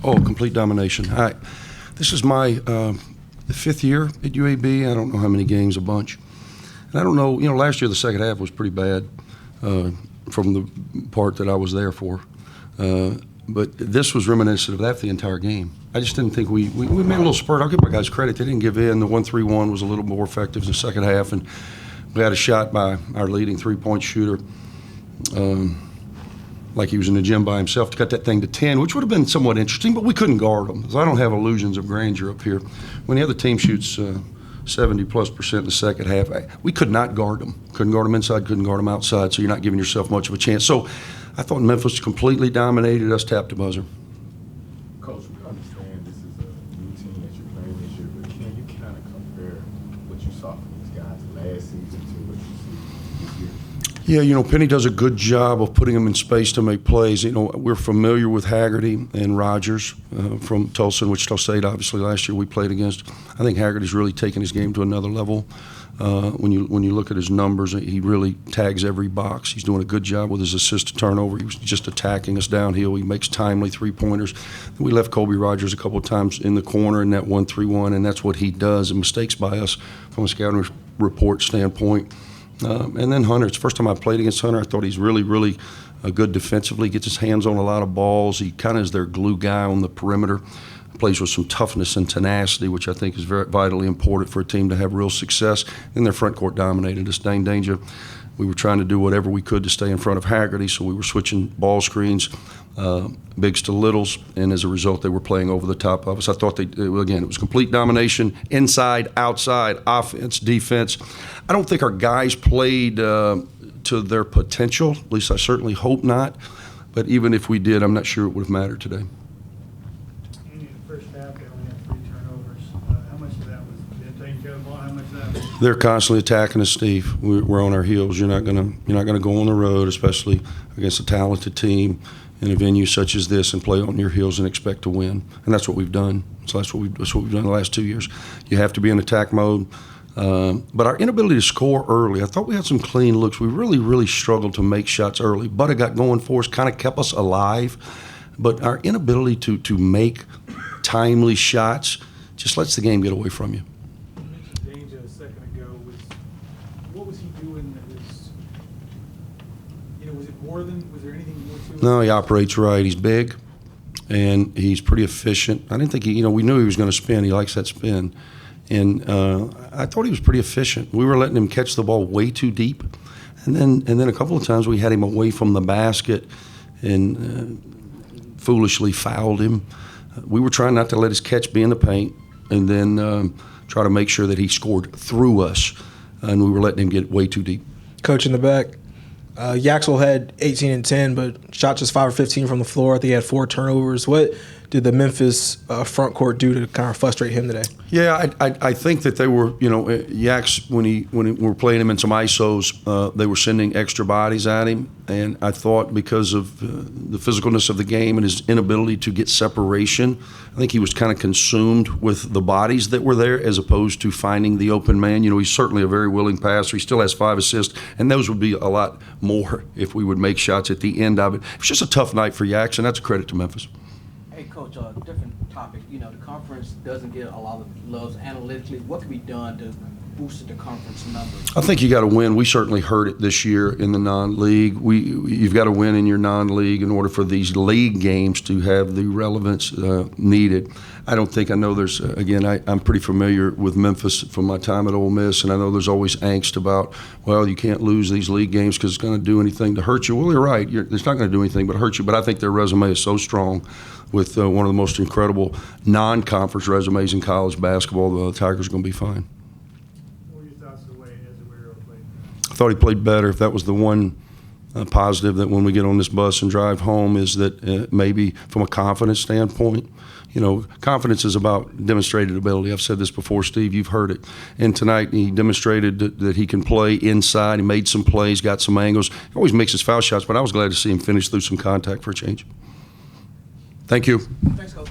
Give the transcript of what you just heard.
Oh, complete domination. This is my fifth year at UAB. I don't know how many games, a bunch. And I don't know, last year the second half was pretty bad from the part that I was there for. But this was reminiscent of that the entire game. I just didn't think we made a little spurt. I'll give my guys credit. They didn't give in. The 1-3-1 was a little more effective in the second half, and we had a shot by our leading three-point shooter, like he was in the gym by himself, to cut that thing to 10, which would have been somewhat interesting, but we couldn't guard him. I don't have illusions of grandeur up here. When the other team shoots 70+% in the second half, we could not guard them. Couldn't guard them inside, couldn't guard them outside, so you're not giving yourself much of a chance. So I thought Memphis completely dominated us, tapped the buzzer. Coach, we understand this is a new team that you're playing this year, but can you kind of compare what you saw from these guys last season to what you see this year? Yeah, Penny does a good job of putting them in space to make plays. We're familiar with Haggerty and Rogers from Tulsa and Wichita State. Obviously, last year we played against. I think Haggerty's really taken his game to another level. When you look at his numbers, he really tags every box. He's doing a good job with his assist to turnover. He was just attacking us downhill. He makes timely three-pointers. We left Kobe Rogers a couple of times in the corner in that 1-3-1, and that's what he does. And mistakes by us from a scouting report standpoint. And then Hunter, it's the first time I played against Hunter. I thought he's really, really good defensively. Gets his hands on a lot of balls. He kind of is their glue guy on the perimeter. Plays with some toughness and tenacity, which I think is very vitally important for a team to have real success. And their front court dominated us. Dane Danger, we were trying to do whatever we could to stay in front of Haggerty, so we were switching ball screens, bigs to littles, and as a result, they were playing over the top of us. I thought it was complete domination, inside, outside, offense, defense. I don't think our guys played to their potential. At least I certainly hope not. But even if we did, I'm not sure it would have mattered today. They're constantly attacking us, Steve. We're on our heels. You're not gonna go on the road, especially against a talented team in a venue such as this, and play on your heels and expect to win. And that's what we've done. So that's what we've done the last 2 years. You have to be in attack mode. But our inability to score early, I thought we had some clean looks. We really, really struggled to make shots early. Butter got going for us, kind of kept us alive. But our inability to make timely shots just lets the game get away from you. Was there anything more to it? No, he operates right. He's big, and he's pretty efficient. I didn't think we knew he was going to spin. He likes that spin. And I thought he was pretty efficient. We were letting him catch the ball way too deep. And then a couple of times we had him away from the basket and foolishly fouled him. We were trying not to let his catch be in the paint and then try to make sure that he scored through us. And we were letting him get way too deep. Coach in the back. Yaxel had 18 and 10, but shot just 5 or 15 from the floor. I think he had 4 turnovers. What did the Memphis front court do to kind of frustrate him today? Yeah, I think that they were, Yax, when we were playing him in some ISOs, they were sending extra bodies at him. And I thought because of the physicalness of the game and his inability to get separation, I think he was kind of consumed with the bodies that were there as opposed to finding the open man. He's certainly a very willing passer. He still has 5 assists, and those would be a lot more if we would make shots at the end of it. It was just a tough night for Yax, and that's a credit to Memphis. Hey, Coach, different topic. The conference doesn't get a lot of love analytically. What can be done to boost the conference numbers? I think you got to win. We certainly heard it this year in the non-league. You've got to win in your non-league in order for these league games to have the relevance needed. I know there's, again, I'm pretty familiar with Memphis from my time at Ole Miss, and I know there's always angst about, well, you can't lose these league games because it's going to do anything to hurt you. Well, you're right. It's not going to do anything but hurt you, but I think their resume is so strong with one of the most incredible non-conference resumes in college basketball. The Tigers are going to be fine. What were your thoughts of the way Ezewiro played? I thought he played better. If that was the one positive that when we get on this bus and drive home is that maybe from a confidence standpoint, confidence is about demonstrated ability. I've said this before, Steve, you've heard it. And tonight he demonstrated that he can play inside. He made some plays, got some angles. He always makes his foul shots, but I was glad to see him finish through some contact for a change. Thank you. Thanks, Coach.